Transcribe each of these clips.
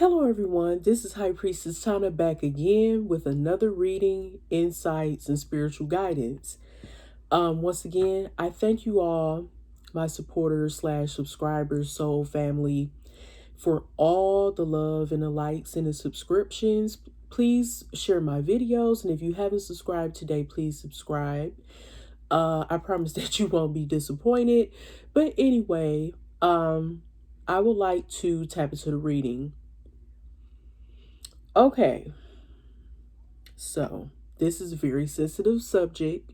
Hello, everyone. This is High Priestess Tana back again with another reading, insights, and spiritual guidance. Once again, I thank you all, my supporters slash subscribers, soul family, for all the love and the likes and the subscriptions. Please share my videos, and if you haven't subscribed today, please subscribe. I promise that you won't be disappointed. But anyway, I would like to tap into the reading. Okay, so this is a very sensitive subject,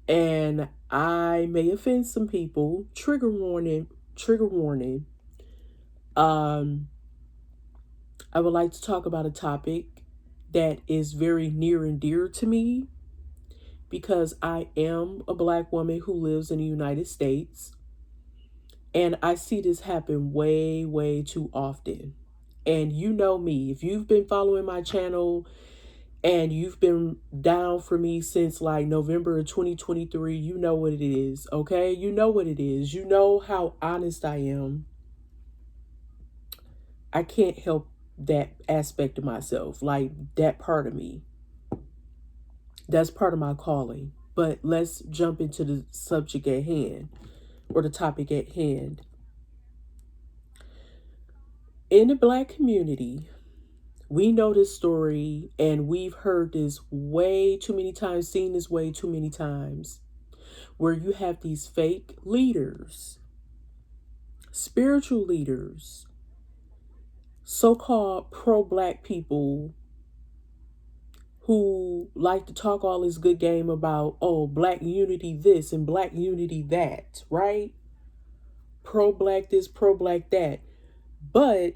and I may offend some people. Trigger warning, trigger warning. Um, I would like to talk about a topic that is very near and dear to me because I am a Black woman who lives in the United States, and I see this happen way, way too often. And you know me, if you've been following my channel and you've been down for me since like November of 2023, you know what it is, okay? You know what it is. You know how honest I am. I can't help that aspect of myself, like that part of me. That's part of my calling. But let's jump into the subject at hand, or the topic at hand. In the Black community, we know this story and we've heard this way too many times, seen this way too many times, where you have these fake leaders, spiritual leaders, so-called pro-Black people who like to talk all this good game about, oh, Black unity this and Black unity that, right? Pro-Black this, pro-Black that. But,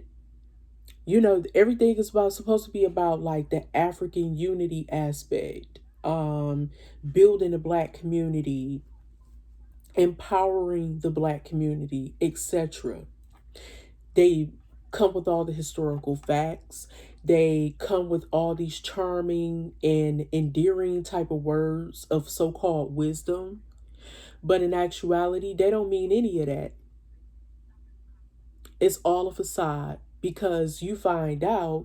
you know, everything is supposed to be about like the African unity aspect, building a Black community, empowering the Black community, etc. They come with all the historical facts. They come with all these charming and endearing type of words of so-called wisdom. But in actuality, they don't mean any of that. It's all a facade, because you find out,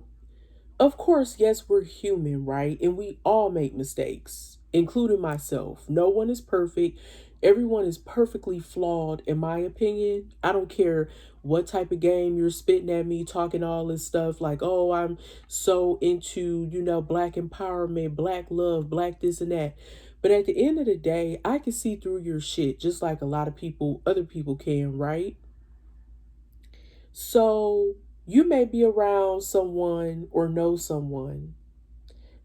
of course, yes, we're human, right? And we all make mistakes, including myself. No one is perfect. Everyone is perfectly flawed, in my opinion. I don't care what type of game you're spitting at me, talking all this stuff like, oh, I'm so into, Black empowerment, Black love, Black this and that. But at the end of the day, I can see through your shit just like a lot of people, other people can, right? So you may be around someone or know someone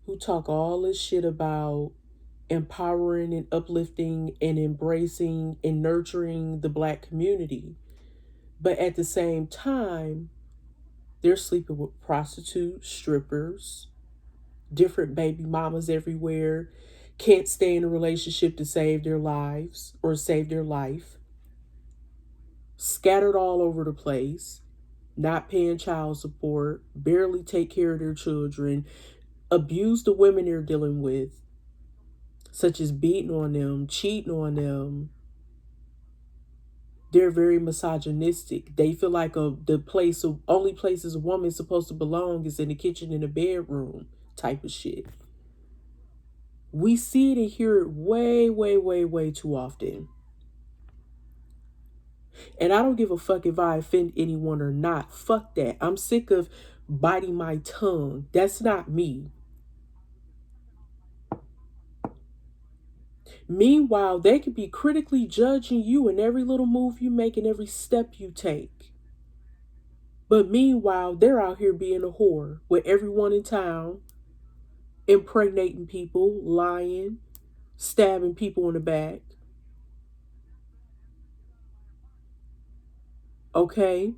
who talk all this shit about empowering and uplifting and embracing and nurturing the Black community. But at the same time, they're sleeping with prostitutes, strippers, different baby mamas everywhere, can't stay in a relationship to save their lives or save their life, scattered all over the place, not paying child support, barely take care of their children, abuse the women they're dealing with, such as beating on them, cheating on them. They're very misogynistic. They feel like only places a woman's supposed to belong is in the kitchen and the bedroom type of shit. We see it and hear it way, way, way, way too often. And I don't give a fuck if I offend anyone or not. Fuck that. I'm sick of biting my tongue. That's not me. Meanwhile, they could be critically judging you in every little move you make and every step you take. But meanwhile, they're out here being a whore with everyone in town, impregnating people, lying, stabbing people in the back. Okay?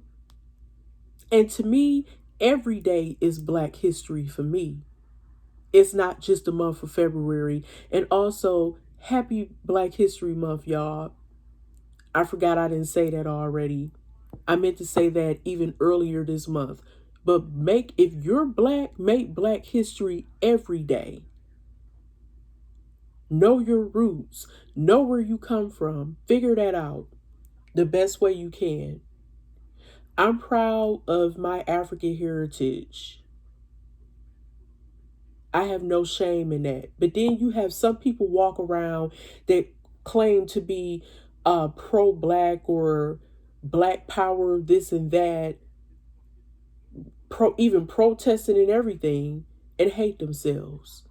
And to me, every day is Black history for me. It's not just the month of February. And also, happy Black History Month, y'all. I forgot I didn't say that already. I meant to say that even earlier this month. But if you're Black, make Black history every day. Know your roots. Know where you come from. Figure that out the best way you can. I'm proud of my African heritage. I have no shame in that. But then you have some people walk around that claim to be pro black or black power, this and that, even protesting and everything, and hate themselves.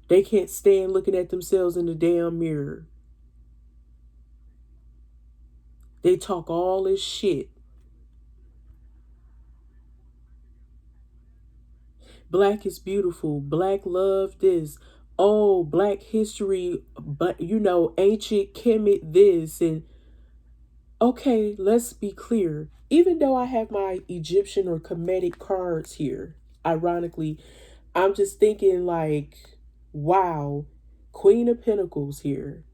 They can't stand looking at themselves in the damn mirror. They talk all this shit. Black is beautiful. Black love this. Oh, black history, but ancient Kemet this. And okay, let's be clear. Even though I have my Egyptian or Kemetic cards here, ironically, I'm just thinking like, wow, Queen of Pentacles here.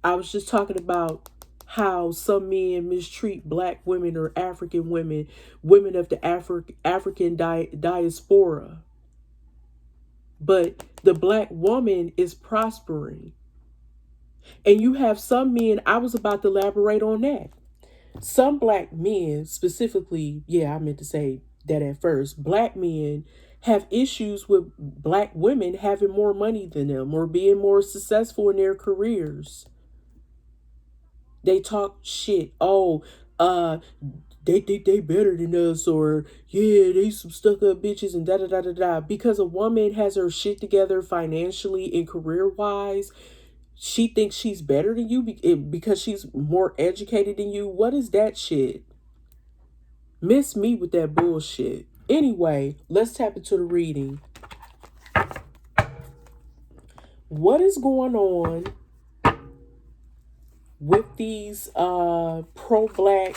I was just talking about how some men mistreat black women or African women, women of the African diaspora. But the black woman is prospering. And you have some men, I was about to elaborate on that. Some black men, specifically, yeah, I meant to say that at first, black men have issues with black women having more money than them or being more successful in their careers. They talk shit. Oh, uh, they think they better than us, or yeah, they some stuck up bitches and da da da da da. Because a woman has her shit together financially and career wise, she thinks she's better than you because she's more educated than you. What is that shit? Miss me with that bullshit. Anyway, let's tap into the reading. What is going on with these pro black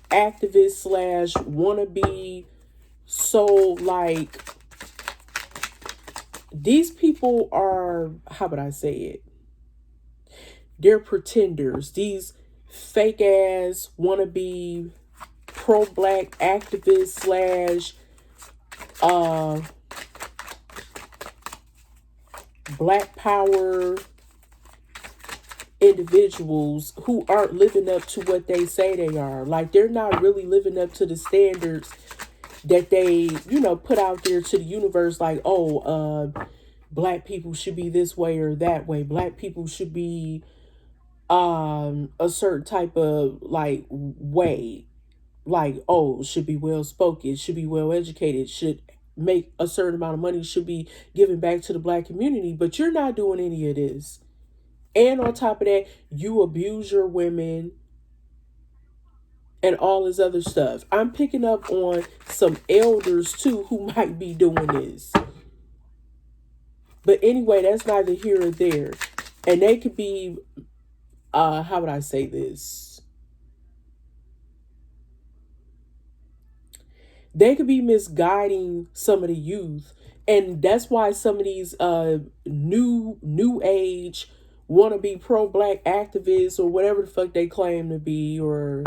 activists slash wannabe, so like these people are, how would I say it? They're pretenders. These fake ass wannabe pro black activists slash uh black power individuals who aren't living up to what they say they are. Like they're not really living up to the standards that they, put out there to the universe. Like, oh, black people should be this way or that way. Black people should be a certain type of like way. Like, oh, should be well spoken, should be well educated, should make a certain amount of money, should be given back to the black community. But you're not doing any of this. And on top of that, you abuse your women and all this other stuff. I'm picking up on some elders too who might be doing this. But anyway, that's neither here or there. And they could be, how would I say this? They could be misguiding some of the youth. And that's why some of these new age wanna be pro black activists or whatever the fuck they claim to be, or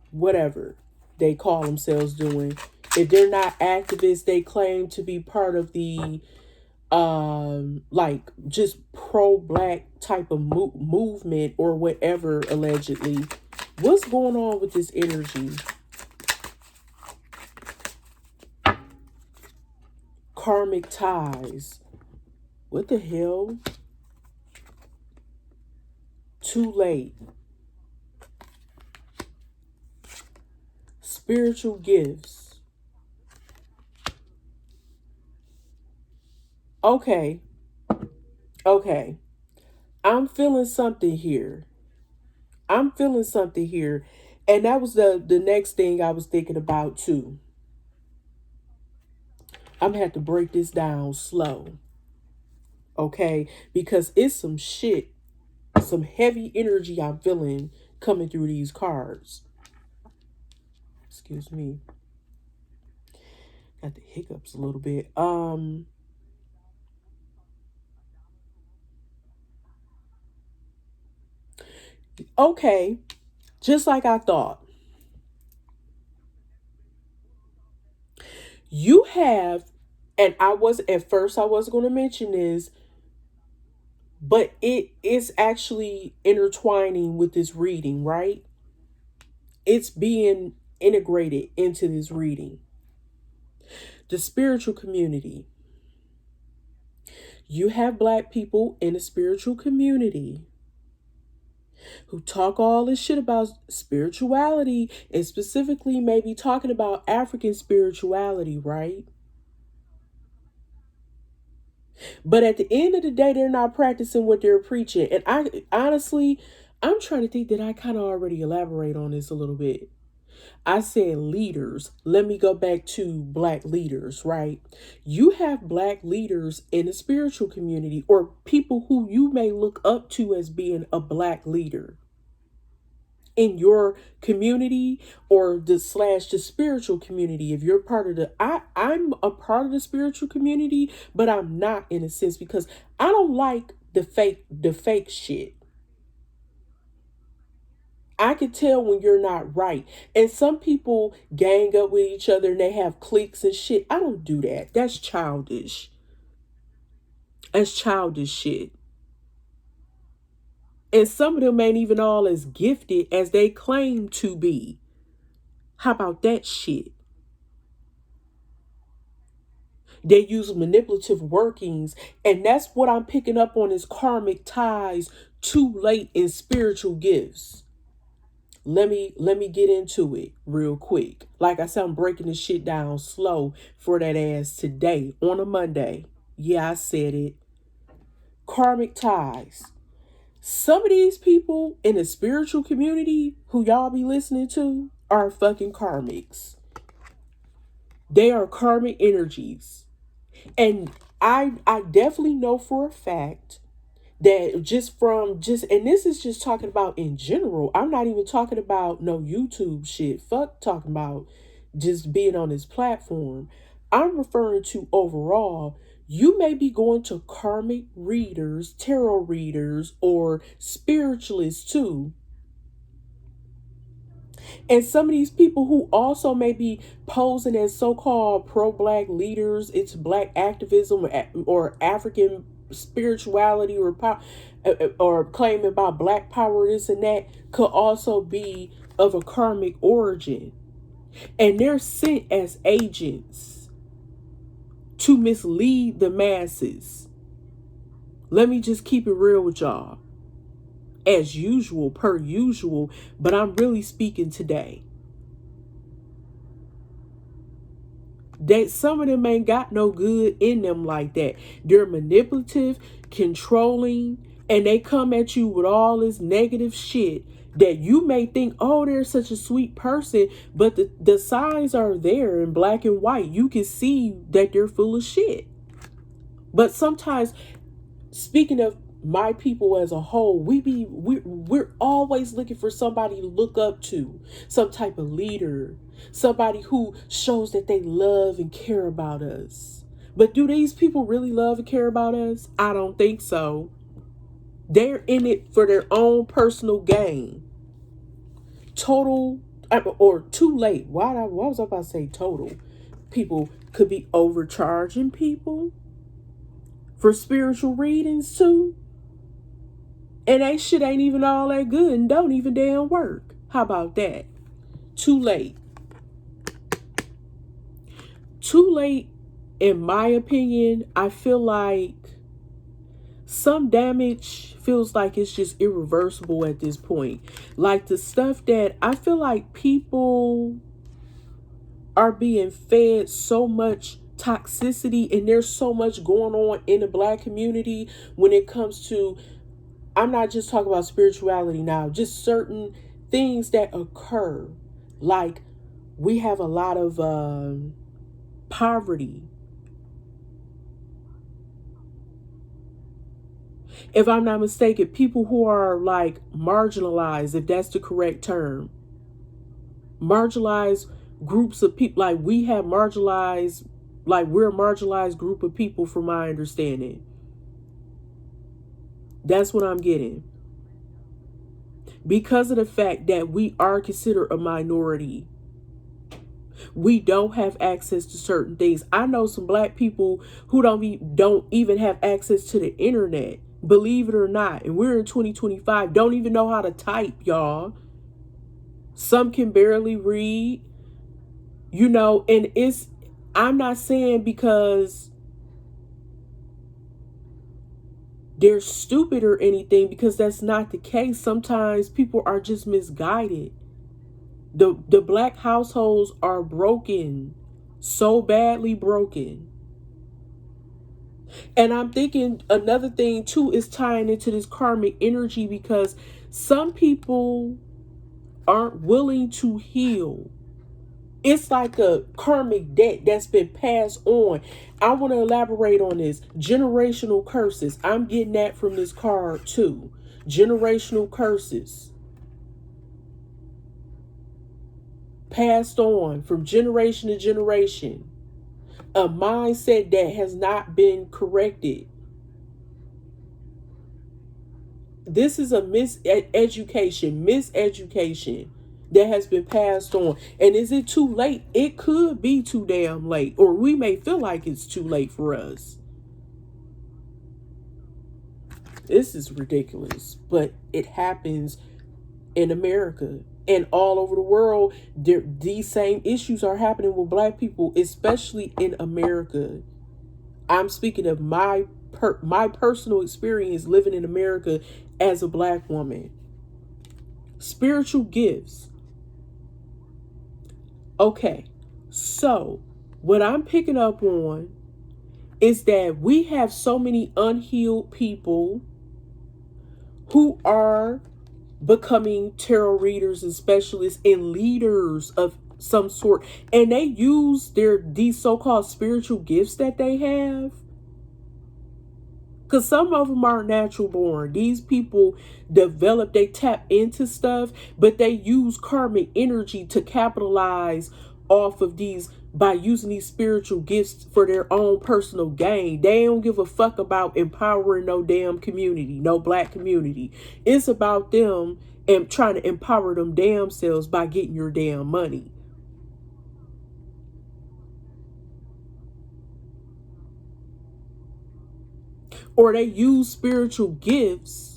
whatever they call themselves doing. If they're not activists, they claim to be part of the like just pro black type of movement or whatever, allegedly. What's going on with this energy? Karmic ties. What the hell? Too late. Spiritual gifts. Okay. Okay. I'm feeling something here. I'm feeling something here. And that was the next thing I was thinking about too. I'm gonna have to break this down slow. Okay? Because it's some shit, some heavy energy I'm feeling coming through these cards. Excuse me. Got the hiccups a little bit. Okay. Just like I thought. You have, and I was, at first I was going to mention this, But it is actually intertwining with this reading, right? It's being integrated into this reading. The spiritual community. You have black people in the spiritual community who talk all this shit about spirituality, and specifically maybe talking about African spirituality, right? But at the end of the day, they're not practicing what they're preaching. And I honestly, I'm trying to think that I kind of already elaborate on this a little bit. I said leaders. Let me go back to black leaders, right? You have black leaders in the spiritual community, or people who you may look up to as being a black leader in your community, or the spiritual community. If you're part of I'm a part of the spiritual community, but I'm not, in a sense, because I don't like the fake shit. I can tell when you're not right. And some people gang up with each other and they have cliques and shit. I don't do that. That's childish. That's childish shit. And some of them ain't even all as gifted as they claim to be. How about that shit? They use manipulative workings, and that's what I'm picking up on, is karmic ties too late in spiritual gifts. Let me get into it real quick. Like I said, I'm breaking this shit down slow for that ass today on a Monday. Yeah, I said it. Karmic ties. Some of these people in the spiritual community who y'all be listening to are fucking karmics. They are karmic energies. And I definitely know for a fact that and this is just talking about in general. I'm not even talking about no YouTube shit. Fuck talking about just being on this platform. I'm referring to overall. You may be going to karmic readers, tarot readers, or spiritualists too. And some of these people who also may be posing as so-called pro-black leaders, it's black activism or African spirituality, or claiming about black power, this and that, could also be of a karmic origin. And they're sent as agents to mislead the masses. Let me just keep it real with y'all. As usual, per usual, but I'm really speaking today. That some of them ain't got no good in them like that. They're manipulative, controlling, and they come at you with all this negative shit that you may think, oh, they're such a sweet person, but the signs are there in black and white. You can see that they're full of shit. But sometimes, speaking of my people as a whole, we're always looking for somebody to look up to, some type of leader, somebody who shows that they love and care about us. But do these people really love and care about us? I don't think so. They're in it for their own personal gain. Total, or too late. Why was I about to say total? People could be overcharging people for spiritual readings too. And that shit ain't even all that good and don't even damn work. How about that? Too late. Too late, in my opinion. I feel like some damage feels like it's just irreversible at this point. Like the stuff that I feel like people are being fed so much toxicity, and there's so much going on in the black community when it comes to, I'm not just talking about spirituality now, just certain things that occur. Like, we have a lot of poverty. If I'm not mistaken, people who are like marginalized, if that's the correct term. Marginalized groups of people, like we have marginalized, like we're a marginalized group of people from my understanding. That's what I'm getting. Because of the fact that we are considered a minority, we don't have access to certain things. I know some black people who don't even have access to the internet. Believe it or not. And we're in 2025. Don't even know how to type, y'all. Some can barely read, and I'm not saying because they're stupid or anything, because that's not the case. Sometimes people are just misguided. The black households are broken, so badly broken. And I'm thinking another thing too is tying into this karmic energy, because some people aren't willing to heal. It's like a karmic debt that's been passed on. I want to elaborate on this. Generational curses. I'm getting that from this card too. Generational curses. Passed on from generation to generation. A mindset that has not been corrected. This is a miseducation that has been passed on. And is it too late? It could be too damn late, or we may feel like it's too late for us. This is ridiculous, but it happens in America and all over the world. These same issues are happening with black people, especially in America. I'm speaking of my personal experience living in America as a black woman. Spiritual gifts. Okay, so what I'm picking up on is that we have so many unhealed people who are becoming tarot readers and specialists and leaders of some sort, and they use these so-called spiritual gifts that they have, because some of them aren't natural born. These people they tap into stuff, but they use karmic energy to capitalize off of these by using these spiritual gifts for their own personal gain. They don't give a fuck about empowering no damn community, no black community. It's about them and trying to empower them damn selves by getting your damn money. Or they use spiritual gifts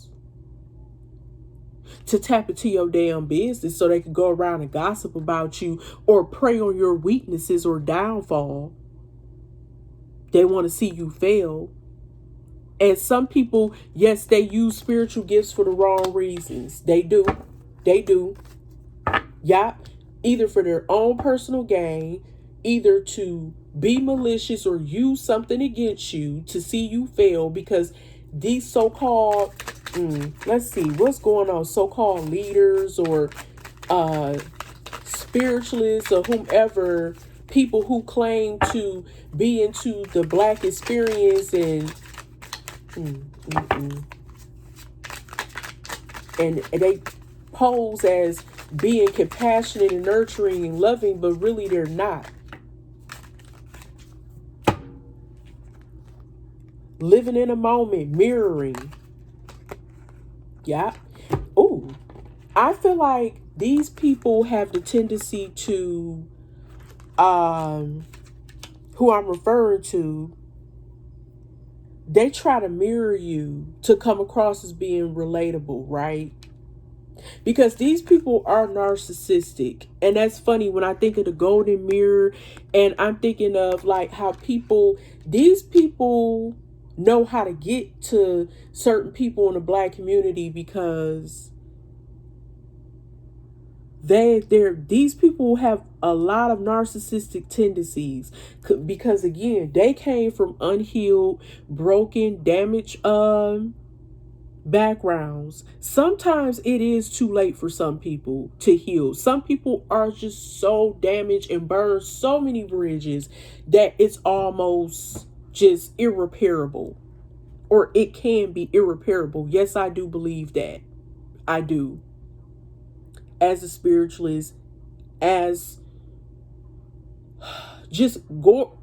to tap into your damn business so they can go around and gossip about you or prey on your weaknesses or downfall. They want to see you fail. And some people, yes, they use spiritual gifts for the wrong reasons. They do. They do. Yup. Either for their own personal gain, either to be malicious or use something against you to see you fail, because these so-called, let's see, what's going on? So-called leaders or spiritualists or whomever, people who claim to be into the black experience and and they pose as being compassionate and nurturing and loving, but really they're not. Living in a moment, mirroring. Yeah. Ooh. I feel like these people have the tendency to, who I'm referring to, they try to mirror you to come across as being relatable, right? Because these people are narcissistic. And that's funny when I think of the golden mirror, and I'm thinking of like how these people know how to get to certain people in the black community, because these people have a lot of narcissistic tendencies, because again, they came from unhealed, broken, damaged backgrounds. Sometimes it is too late for some people to heal. Some people are just so damaged and burned so many bridges that it's almost just irreparable, or it can be irreparable. Yes, I do believe that. I do. As a spiritualist, as just go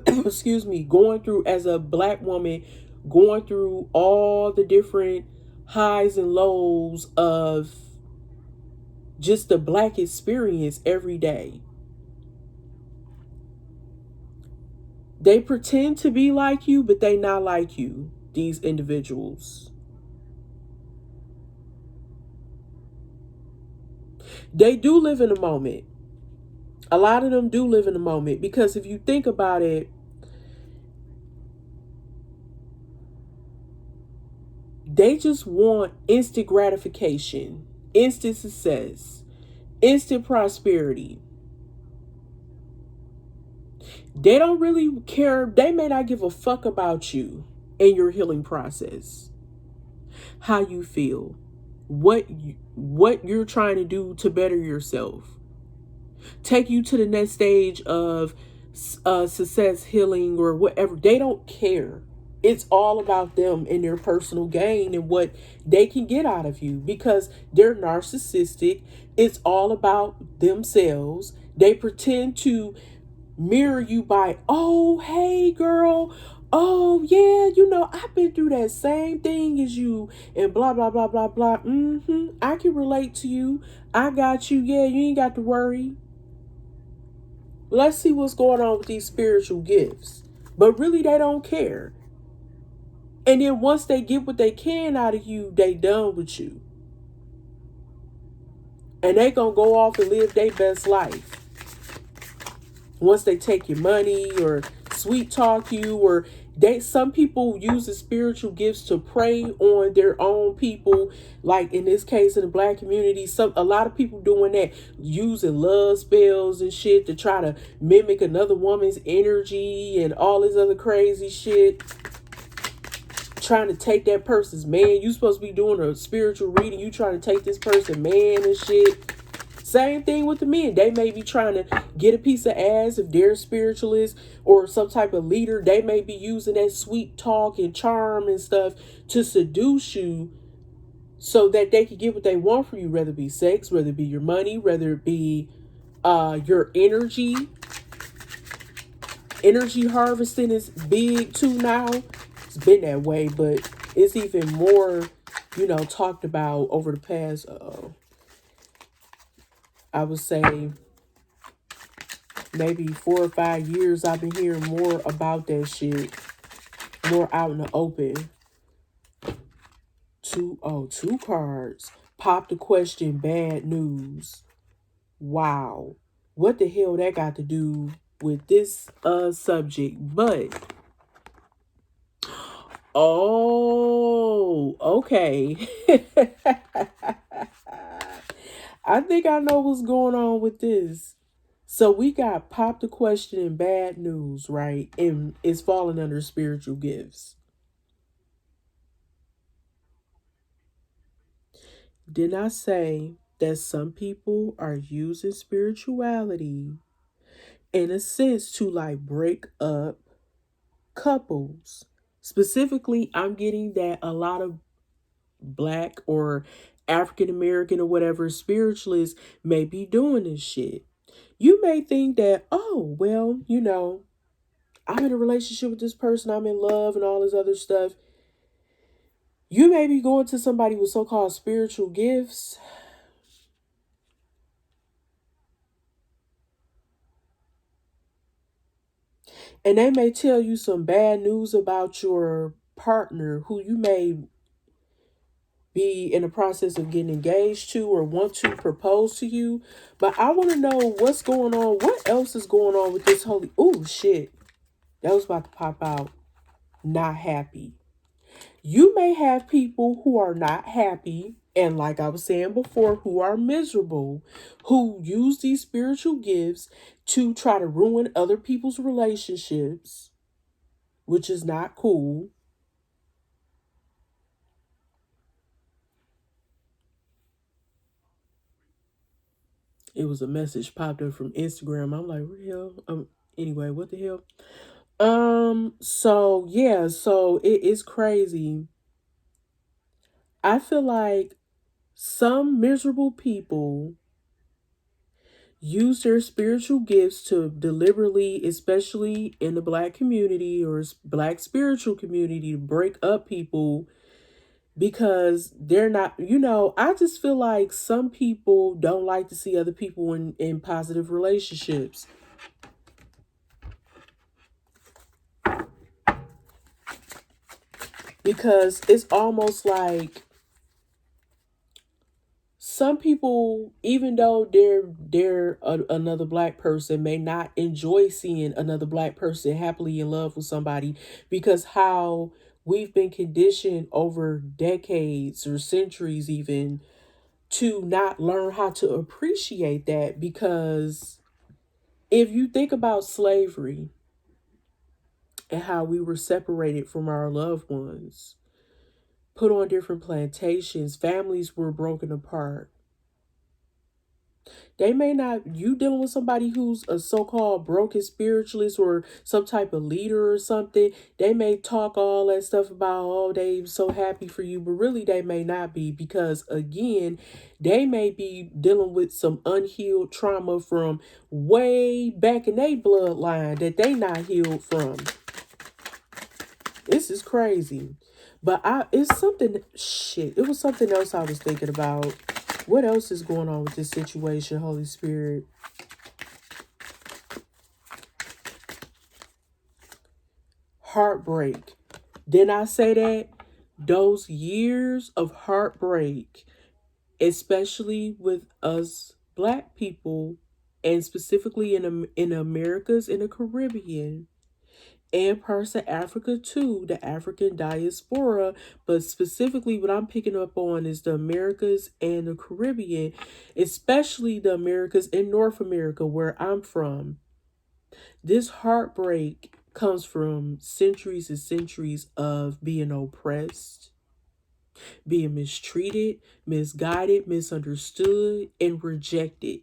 excuse me, going through, as a black woman, going through all the different highs and lows of just the black experience every day. They pretend to be like you, but they not like you. these individuals. They do live in the moment. A lot of them do live in the moment, because if you think about it, they just want instant gratification, instant success, instant prosperity. They don't really care. They may not give a fuck about you and your healing process, how you feel, what you're trying to do to better yourself, take you to the next stage of success, healing, or whatever. They don't care. It's all about them and their personal gain and what they can get out of you, because they're narcissistic. It's all about themselves. They pretend to mirror you by, oh, hey, girl. Oh, yeah, I've been through that same thing as you, and blah, blah, blah, blah, blah. I can relate to you. I got you. Yeah, you ain't got to worry. Let's see what's going on with these spiritual gifts. But really, they don't care. And then once they get what they can out of you, they done with you. And they gonna go off and live their best life. Once they take your money or sweet talk you, or some people use the spiritual gifts to prey on their own people. Like in this case, in the black community, a lot of people doing that, using love spells and shit to try to mimic another woman's energy and all this other crazy shit. Trying to take that person's man. You supposed to be doing a spiritual reading. You trying to take this person man and shit. Same thing with the men. They may be trying to get a piece of ass if they're spiritualists or some type of leader. They may be using that sweet talk and charm and stuff to seduce you so that they can get what they want from you, whether it be sex, whether it be your money, whether it be your energy. Energy harvesting is big too now. It's been that way, but it's even more, talked about over the past, I would say, maybe 4 or 5 years. I've been hearing more about that shit, more out in the open. Two cards. Pop the question, bad news. Wow. What the hell that got to do with this subject? But oh, okay. I think I know what's going on with this. So we got pop the question and bad news, right? And it's falling under spiritual gifts. Did I say that some people are using spirituality in a sense to like break up couples? Specifically, I'm getting that a lot of Black or African American or whatever spiritualists may be doing this shit. You may think that, oh, well, I'm in a relationship with this person, I'm in love and all this other stuff. You may be going to somebody with so-called spiritual gifts, and they may tell you some bad news about your partner who you may be in the process of getting engaged to or want to propose to you. But I want to know what's going on. What else is going on with this holy... Oh, shit. That was about to pop out. Not happy. You may have people who are not happy, and like I was saying before, who are miserable, who use these spiritual gifts to try to ruin other people's relationships, which is not cool. It was a message popped up from Instagram. I'm like, what the hell? Anyway, what the hell? So yeah, so it is crazy. I feel like some miserable people use their spiritual gifts to deliberately, especially in the Black community or Black spiritual community, to break up people because they're not, I just feel like some people don't like to see other people in positive relationships. Because it's almost like some people, even though another black person, may not enjoy seeing another black person happily in love with somebody, because how we've been conditioned over decades or centuries even to not learn how to appreciate that. Because if you think about slavery and how we were separated from our loved ones, put on different plantations, families were broken apart. They may not, you dealing with somebody who's a so-called broken spiritualist or some type of leader or something. They may talk all that stuff about, oh, they so happy for you, but really they may not be, because again, they may be dealing with some unhealed trauma from way back in their bloodline that they not healed from. This is crazy. But it's something, shit, it was something else I was thinking about. What else is going on with this situation, Holy Spirit? Heartbreak. Didn't I say that? Those years of heartbreak, especially with us black people, and specifically in Americas, in the Caribbean, and parts of Africa too, the African diaspora. But specifically, what I'm picking up on is the Americas and the Caribbean, especially the Americas and North America, where I'm from. This heartbreak comes from centuries and centuries of being oppressed, being mistreated, misguided, misunderstood, and rejected.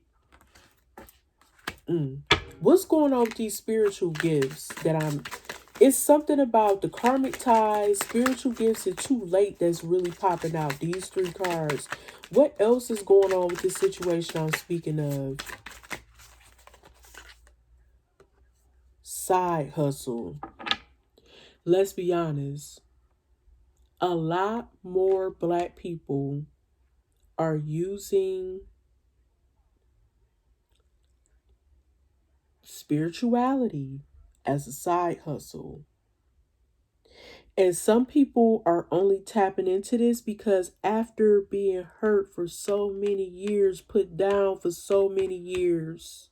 What's going on with these spiritual gifts that it's something about the karmic ties, spiritual gifts, and too late that's really popping out. These three cards. What else is going on with this situation I'm speaking of? Side hustle. Let's be honest. A lot more black people are using spirituality as a side hustle. And some people are only tapping into this because after being hurt for so many years, put down for so many years,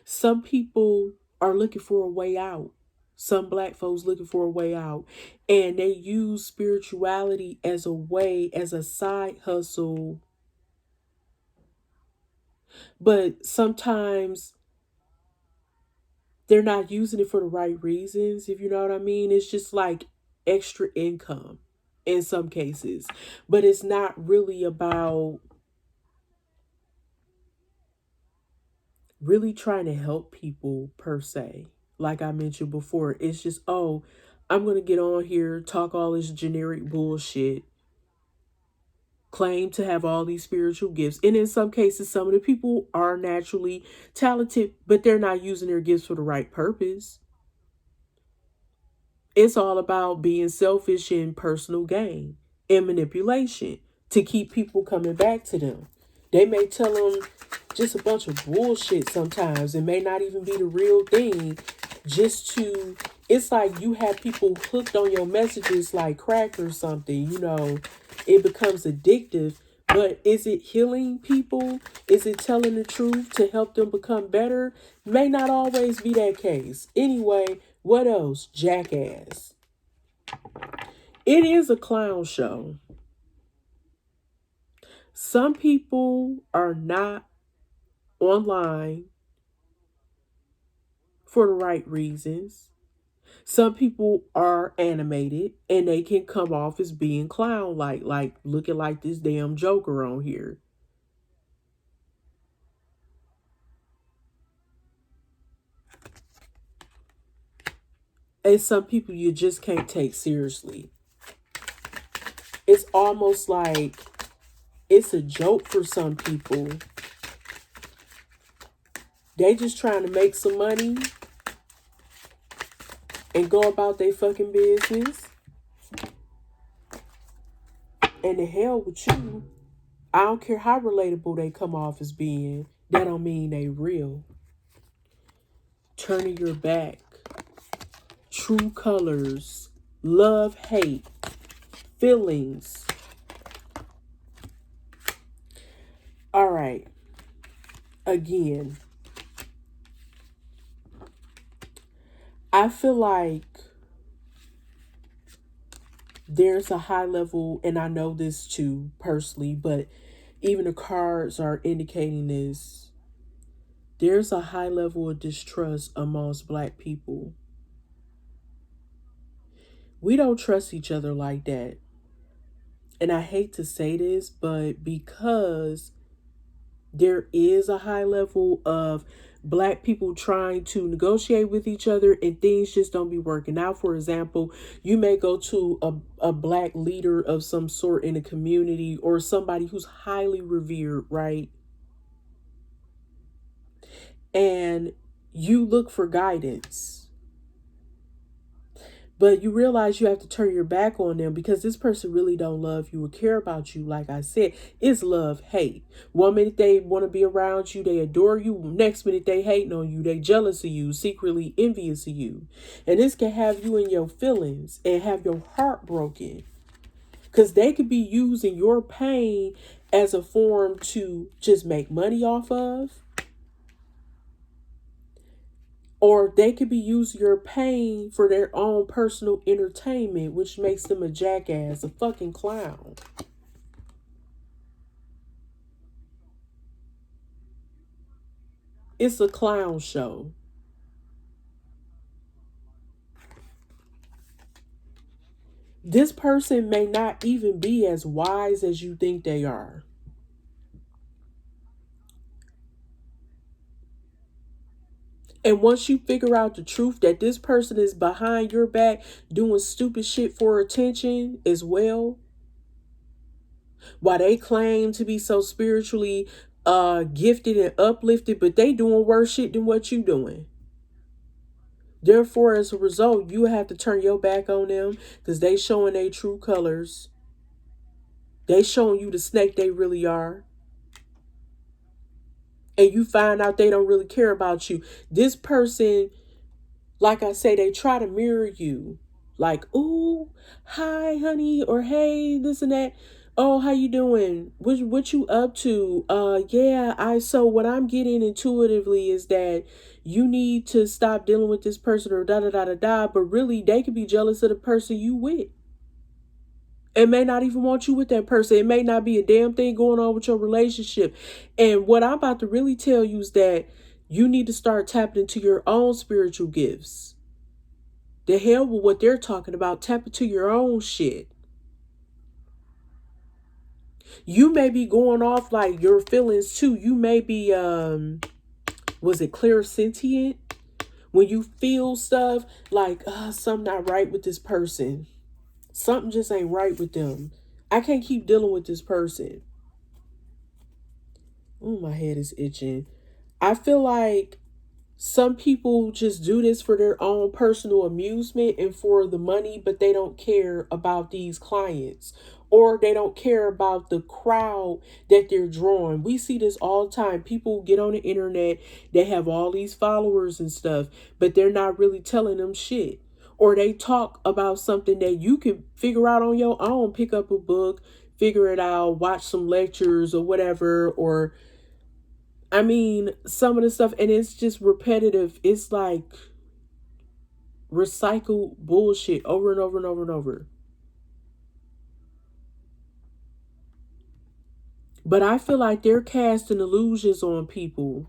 some people are looking for a way out. Some black folks looking for a way out. And they use spirituality as a way, as a side hustle. But sometimes they're not using it for the right reasons, if you know what I mean. It's just like extra income in some cases. But it's not really about really trying to help people per se. Like I mentioned before, it's just, oh, I'm going to get on here, talk all this generic bullshit, claim to have all these spiritual gifts. And in some cases, some of the people are naturally talented, but they're not using their gifts for the right purpose. It's all about being selfish and personal gain and manipulation to keep people coming back to them. They may tell them just a bunch of bullshit sometimes. It may not even be the real thing. It's like you have people hooked on your messages like crack or something, it becomes addictive. But is it healing people? Is it telling the truth to help them become better? May not always be that case. Anyway, what else? Jackass. It is a clown show. Some people are not online for the right reasons. Some people are animated and they can come off as being clown like looking like this damn Joker on here. And some people you just can't take seriously. It's almost like it's a joke for some people. They just trying to make some money and go about their fucking business. And the hell with you. I don't care how relatable they come off as being. That don't mean they real. Turning your back. True colors. love, hate, feelings. All right. Again, I feel like there's a high level, and I know this too personally, but even the cards are indicating this. There's a high level of distrust amongst Black people. We don't trust each other like that. And I hate to say this, but because there is a high level of Black people trying to negotiate with each other and things just don't be working out. For example, you may go to a Black leader of some sort in a community or somebody who's highly revered, right? And you look for guidance. But you realize you have to turn your back on them because this person really don't love you or care about you. Like I said, it's love, hate. One minute they want to be around you, they adore you. Next minute they hating on you, they jealous of you, secretly envious of you. And this can have you in your feelings and have your heart broken. Because they could be using your pain as a form to just make money off of. Or they could be using your pain for their own personal entertainment, which makes them a jackass, a fucking clown. It's a clown show. This person may not even be as wise as you think they are. And once you figure out the truth that this person is behind your back doing stupid shit for attention as well, while they claim to be so spiritually gifted and uplifted, but they doing worse shit than what you doing. Therefore, as a result, you have to turn your back on them because they showing their true colors. They showing you the snake they really are. And you find out they don't really care about you. This person, like I say, they try to mirror you. Like, ooh, hi, honey, or hey, this and that. Oh, how you doing? What you up to? So what I'm getting intuitively is that you need to stop dealing with this person or da da da da da. But really, they could be jealous of the person you with. It may not even want you with that person. It may not be a damn thing going on with your relationship. And what I'm about to really tell you is that you need to start tapping into your own spiritual gifts. The hell with what they're talking about. Tap into your own shit. You may be going off like your feelings too. You may be, was it clairsentient? When you feel stuff like, something not right with this person. Something just ain't right with them. I can't keep dealing with this person. Oh, my head is itching. I feel like some people just do this for their own personal amusement and for the money, but they don't care about these clients or they don't care about the crowd that they're drawing. We see this all the time. People get on the internet, they have all these followers and stuff, but they're not really telling them shit. Or they talk about something that you can figure out on your own, pick up a book, figure it out, watch some lectures or whatever, or I mean, some of the stuff, and it's just repetitive. It's like recycled bullshit over and over and over and over. But I feel like they're casting illusions on people.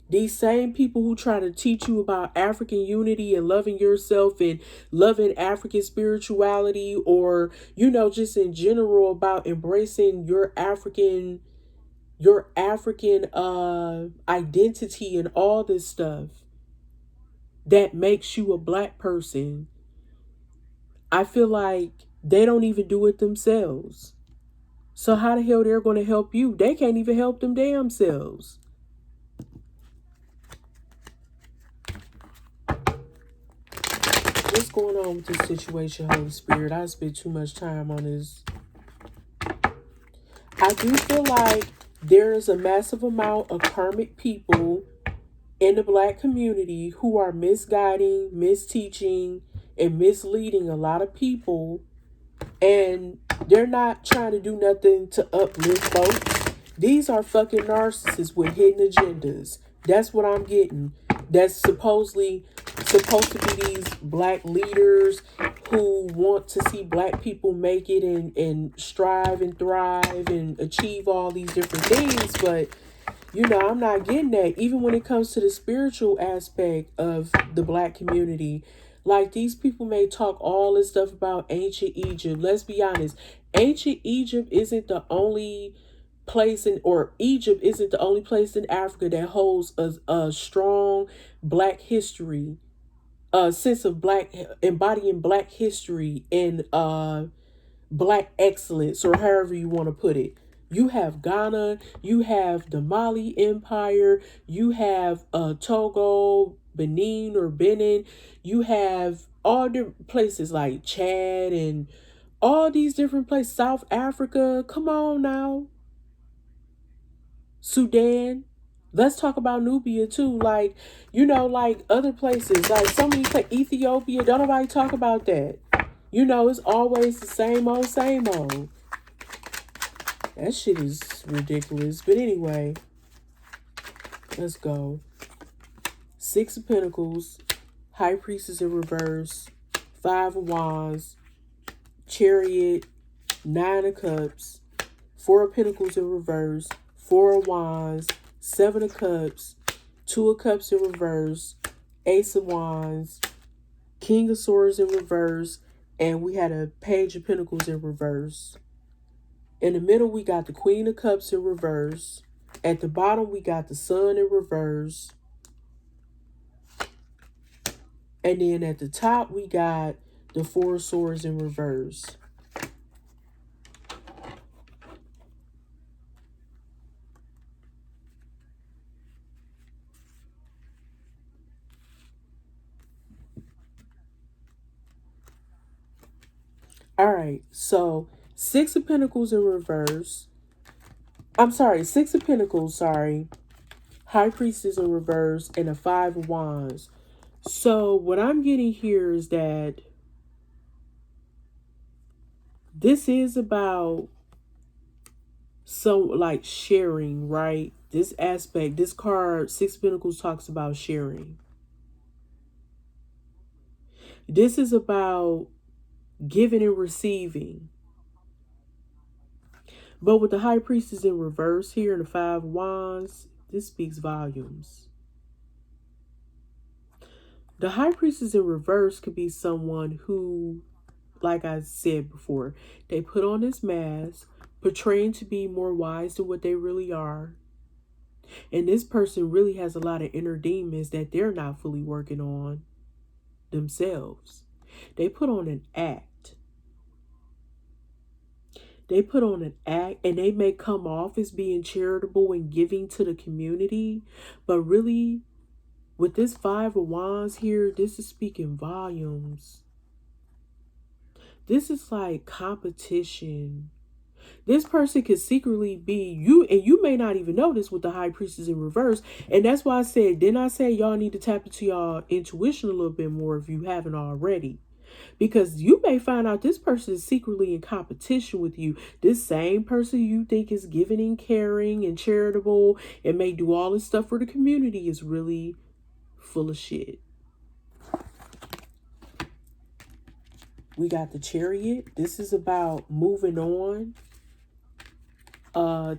These same people who try to teach you about African unity and loving yourself and loving African spirituality, or, just in general about embracing your African identity and all this stuff that makes you a Black person. I feel like they don't even do it themselves. So how the hell they're going to help you? They can't even help them damn selves. What's going on with this situation, Holy Spirit? I spent too much time on this. I do feel like there is a massive amount of karmic people in the black community who are misguiding, misteaching, and misleading a lot of people, and they're not trying to do nothing to uplift folks. These are fucking narcissists with hidden agendas. That's what I'm getting. That's supposedly supposed to be these black leaders who want to see black people make it and strive and thrive and achieve all these different things. But I'm not getting that. Even when it comes to the spiritual aspect of the black community, like these people may talk all this stuff about ancient Egypt. Let's be honest. Ancient Egypt isn't the only or Egypt isn't the only place in Africa that holds a strong black history, a sense of black, embodying black history and black excellence, or however you want to put it. You have Ghana, you have the Mali Empire, you have Togo, Benin, you have all the places like Chad and all these different places, South Africa. Come on now. Sudan. Let's talk about Nubia too. Like, like other places, like so many Ethiopia. Don't nobody talk about that. It's always the same old, same old. That shit is ridiculous. But anyway, let's go. Six of Pentacles, High Priestess in reverse, Five of Wands, Chariot, Nine of Cups, Four of Pentacles in reverse, Four of Wands, Seven of Cups, Two of Cups in reverse, Ace of Wands, King of Swords in reverse, and we had a Page of Pentacles in reverse. In the middle, we got the Queen of Cups in reverse. At the bottom, we got the Sun in reverse. And then at the top, we got the Four of Swords in reverse. All right, so Six of Pentacles in reverse. I'm sorry, Six of Pentacles, sorry. High Priestess in reverse and a Five of Wands. So what I'm getting here is that this is about like sharing, right? This aspect, this card, Six of Pentacles, talks about sharing. This is about giving and receiving. But with the High Priestess in reverse here and the Five of Wands, this speaks volumes. The High Priestess in reverse could be someone who, like I said before, they put on this mask, portraying to be more wise than what they really are. And this person really has a lot of inner demons that they're not fully working on themselves. They put on an act. They put on an act, and they may come off as being charitable and giving to the community, but really, with this Five of Wands here, this is speaking volumes. This is like competition. This person could secretly be you, and you may not even know this with the High Priestess in reverse. And that's why I said, didn't I say y'all need to tap into y'all intuition a little bit more if you haven't already? Because you may find out this person is secretly in competition with you. This same person you think is giving and caring and charitable and may do all this stuff for the community is really full of shit. We got the Chariot. This is about moving on,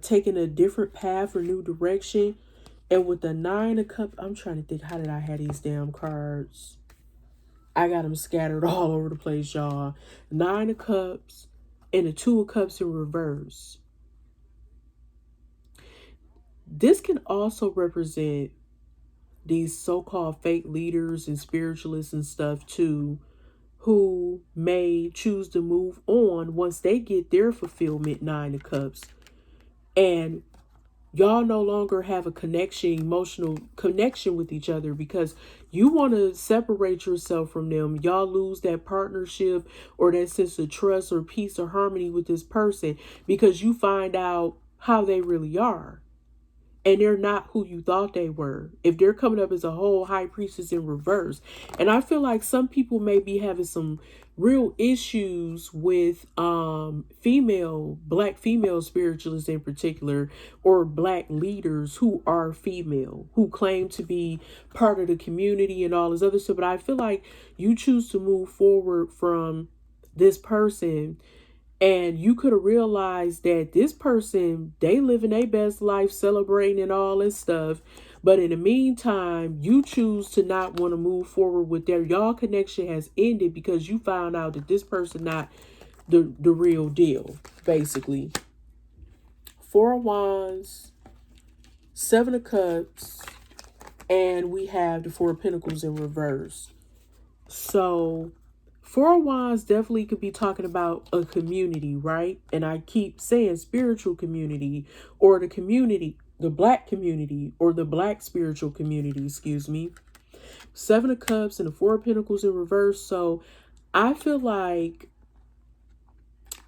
taking a different path or new direction. And with the Nine of Cups, I'm trying to think, how did I have these damn cards? I got them scattered all over the place, y'all. Nine of Cups and the Two of Cups in reverse. This can also represent these so-called fake leaders and spiritualists and stuff too, who may choose to move on once they get their fulfillment, Nine of Cups. And y'all no longer have a connection, emotional connection with each other because you want to separate yourself from them. Y'all lose that partnership or that sense of trust or peace or harmony with this person because you find out how they really are. and they're not who you thought they were. If they're coming up as a whole high priestess in reverse. And I feel like some people may be having some real issues with black female spiritualists in particular, or black leaders who are female, who claim to be part of the community and all this other stuff. But I feel like you choose to move forward from this person, and you could have realized that this person, they living their best life, celebrating and all this stuff. But in the meantime, you choose to not want to move forward with their, y'all connection has ended because you found out that this person not the real deal, basically. Four of Wands, Seven of Cups, and we have the Four of Pentacles in reverse. So Four of Wands definitely could be talking about a community, right? And I keep saying spiritual community, or the community, the black community, or the black spiritual community, excuse me. Seven of Cups and the Four of Pentacles in reverse. So I feel like,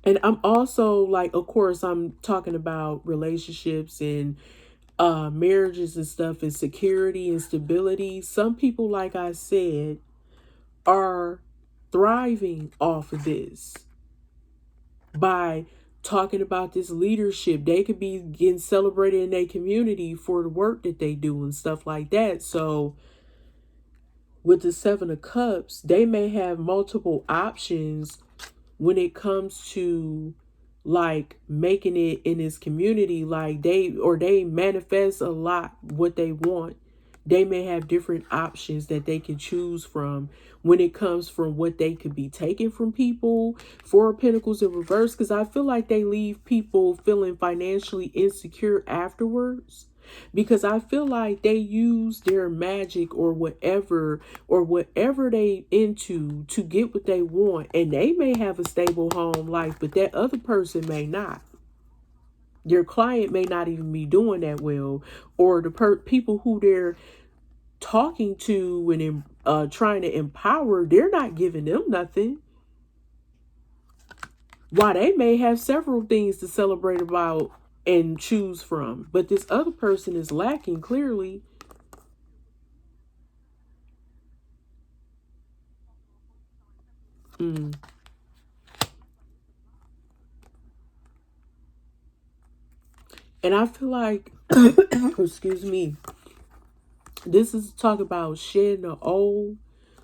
and I'm also like, of course, I'm talking about relationships and marriages and stuff, and security and stability. Some people, like I said, are thriving off of this by talking about this leadership. They could be getting celebrated in their community for the work that they do and stuff like that. So with the Seven of Cups, they may have multiple options when it comes to like making it in this community. Like they manifest a lot what they want. They may have different options that they can choose from when it comes from what they could be taking from people. Four of Pentacles in reverse, because I feel like they leave people feeling financially insecure afterwards. Because I feel like they use their magic or whatever they into to get what they want. And they may have a stable home life, but that other person may not. Your client may not even be doing that well, or the people who they're talking to and trying to empower, they're not giving them nothing. While they may have several things to celebrate about and choose from, but this other person is lacking clearly. And I feel like, excuse me, this is talk about shedding the old.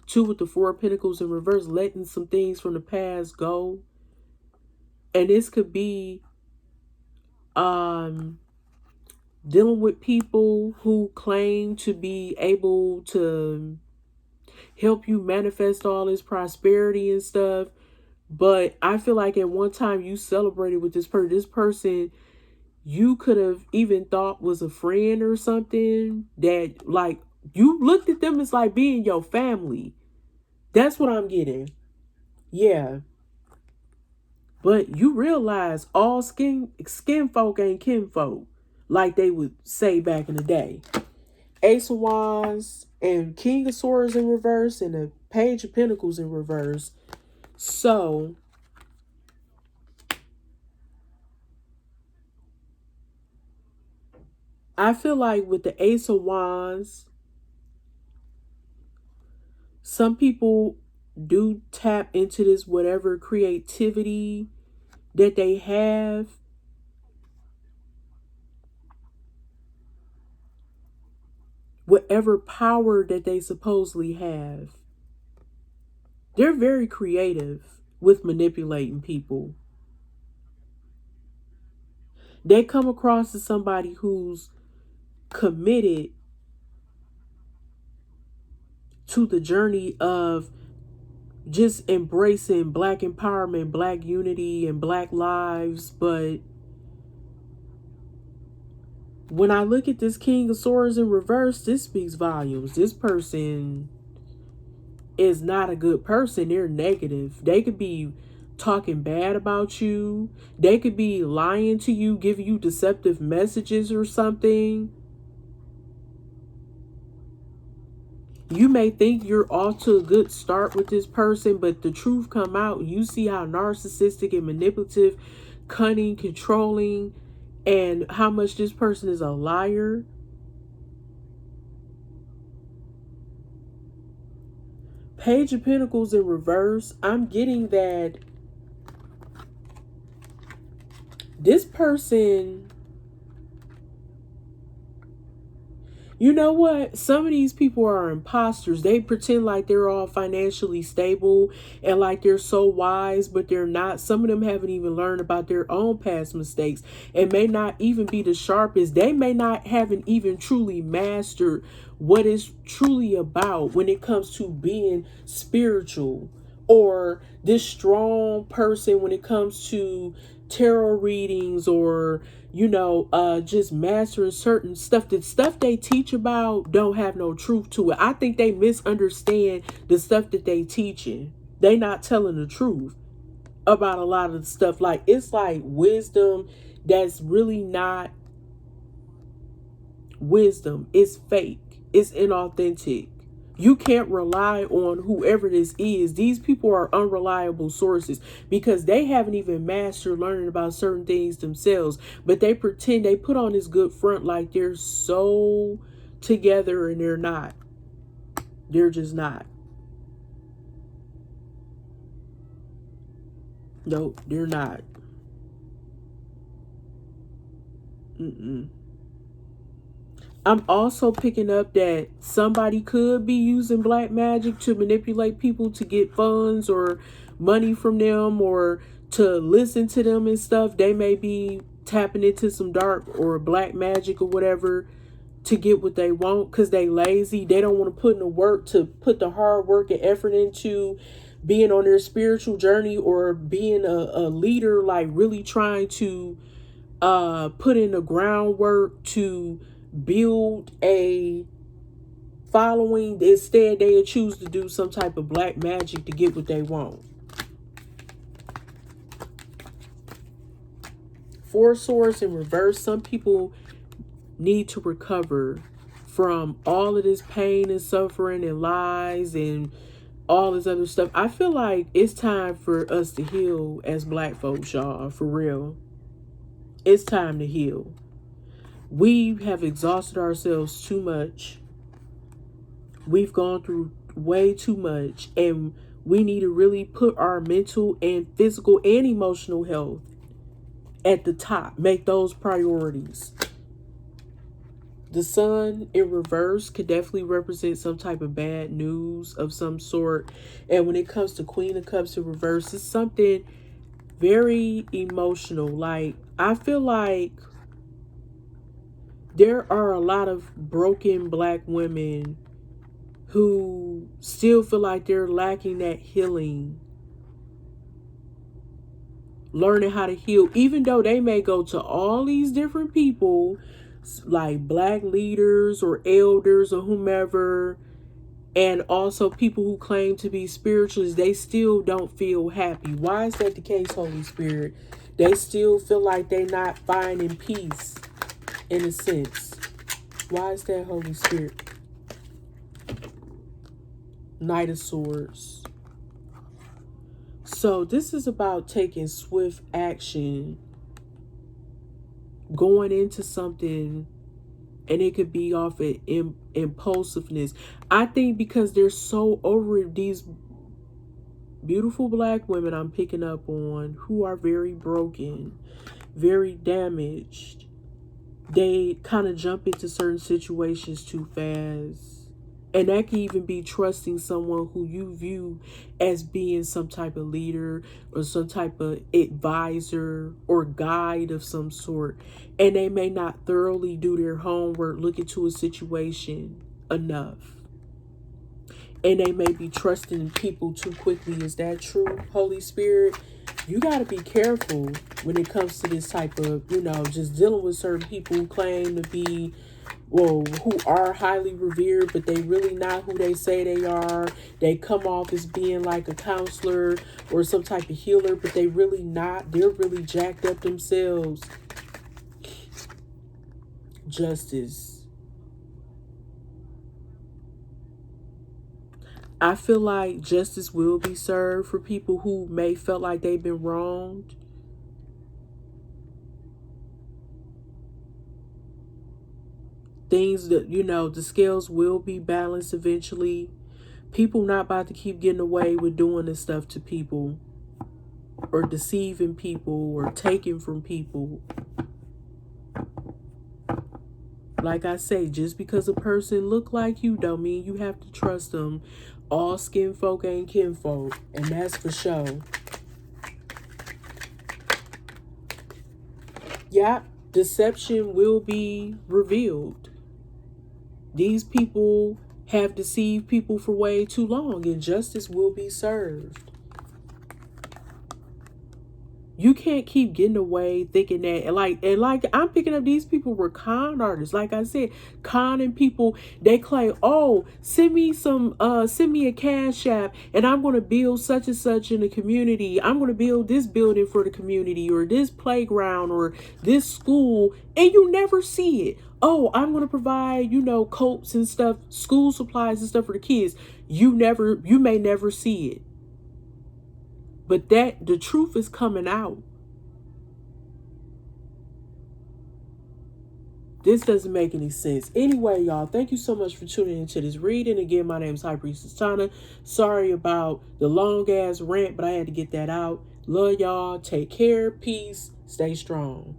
Two with the Four of Pentacles in reverse, letting some things from the past go. And this could be dealing with people who claim to be able to help you manifest all this prosperity and stuff. But I feel like at one time you celebrated with this person. This person you could have even thought was a friend or something, that like you looked at them as like being your family. That's what I'm getting. Yeah. But you realize all skin folk ain't kinfolk, like they would say back in the day. Ace of Wands and King of Swords in reverse, and the Page of Pentacles in reverse. So I feel like with the Ace of Wands, some people do tap into this whatever creativity that they have. Whatever power that they supposedly have. They're very creative with manipulating people. They come across as somebody who's committed to the journey of just embracing black empowerment, black unity, and black lives. But when I look at this King of Swords in reverse, this speaks volumes. This person is not a good person. They're negative. They could be talking bad about you. They could be lying to you, giving you deceptive messages or something. You may think you're off to a good start with this person, but the truth come out. You see how narcissistic and manipulative, cunning, controlling, and how much this person is a liar. Page of Pentacles in reverse, I'm getting that this person, you know what? Some of these people are imposters. They pretend like they're all financially stable and like they're so wise, but they're not. Some of them haven't even learned about their own past mistakes and may not even be the sharpest. They may not haven't even truly mastered what it's truly about when it comes to being spiritual, or this strong person when it comes to tarot readings, or just mastering certain stuff. The stuff they teach about don't have no truth to it. I think they misunderstand the stuff that they teaching. They not telling the truth about a lot of the stuff. Like, it's like wisdom that's really not wisdom. It's fake. It's inauthentic. You can't rely on whoever this is. These people are unreliable sources because they haven't even mastered learning about certain things themselves. But they pretend, they put on this good front like they're so together, and they're not. They're just not. Nope, they're not. Mm-mm. I'm also picking up that somebody could be using black magic to manipulate people to get funds or money from them, or to listen to them and stuff. They may be tapping into some dark or black magic or whatever to get what they want because they lazy. They don't want to put in the work, to put the hard work and effort into being on their spiritual journey, or being a leader, like really trying to put in the groundwork to build a following. Instead, they choose to do some type of black magic to get what they want. Four Swords in reverse. Some people need to recover from all of this pain and suffering and lies and all this other stuff. I feel like it's time for us to heal as black folks, y'all. For real. It's time to heal. We have exhausted ourselves too much. We've gone through way too much, and we need to really put our mental and physical and emotional health at the top. Make those priorities. The Sun in reverse could definitely represent some type of bad news of some sort. And when it comes to Queen of Cups in reverse, it's something very emotional. Like, I feel like there are a lot of broken black women who still feel like they're lacking that healing, learning how to heal, even though they may go to all these different people like black leaders or elders or whomever, and also people who claim to be spiritualists. They still don't feel happy. Why is that the case, Holy Spirit? They still feel like they're not finding peace, in a sense. Why is that, Holy Spirit? Knight of Swords. So this is about taking swift action, going into something, and it could be off of impulsiveness. I think because they're so over it, these beautiful black women I'm picking up on, who are very broken, very damaged, they kind of jump into certain situations too fast. And that can even be trusting someone who you view as being some type of leader or some type of advisor or guide of some sort. And they may not thoroughly do their homework, look into a situation enough. And they may be trusting people too quickly. Is that true, Holy Spirit? You got to be careful when it comes to this type of, just dealing with certain people who claim to be, who are highly revered, but they really not who they say they are. They come off as being like a counselor or some type of healer, but they really not. They're really jacked up themselves. Justice. I feel like justice will be served for people who may felt like they've been wronged. Things that, the scales will be balanced eventually. People not about to keep getting away with doing this stuff to people, or deceiving people, or taking from people. Like I say, just because a person look like you don't mean you have to trust them. All skin folk ain't kinfolk, and that's for sure. Yeah, deception will be revealed. These people have deceived people for way too long, and justice will be served. You can't keep getting away thinking that, and like I'm picking up, these people were con artists. Like I said, conning people. They claim, oh, send me a cash app, and I'm going to build such and such in the community. I'm going to build this building for the community, or this playground, or this school, and you never see it. Oh, I'm going to provide, coats and stuff, school supplies and stuff for the kids. You may never see it. But the truth is coming out. This doesn't make any sense. Anyway, y'all, thank you so much for tuning into this reading. Again, my name is High Priestess Tana. Sorry about the long ass rant, but I had to get that out. Love y'all. Take care. Peace. Stay strong.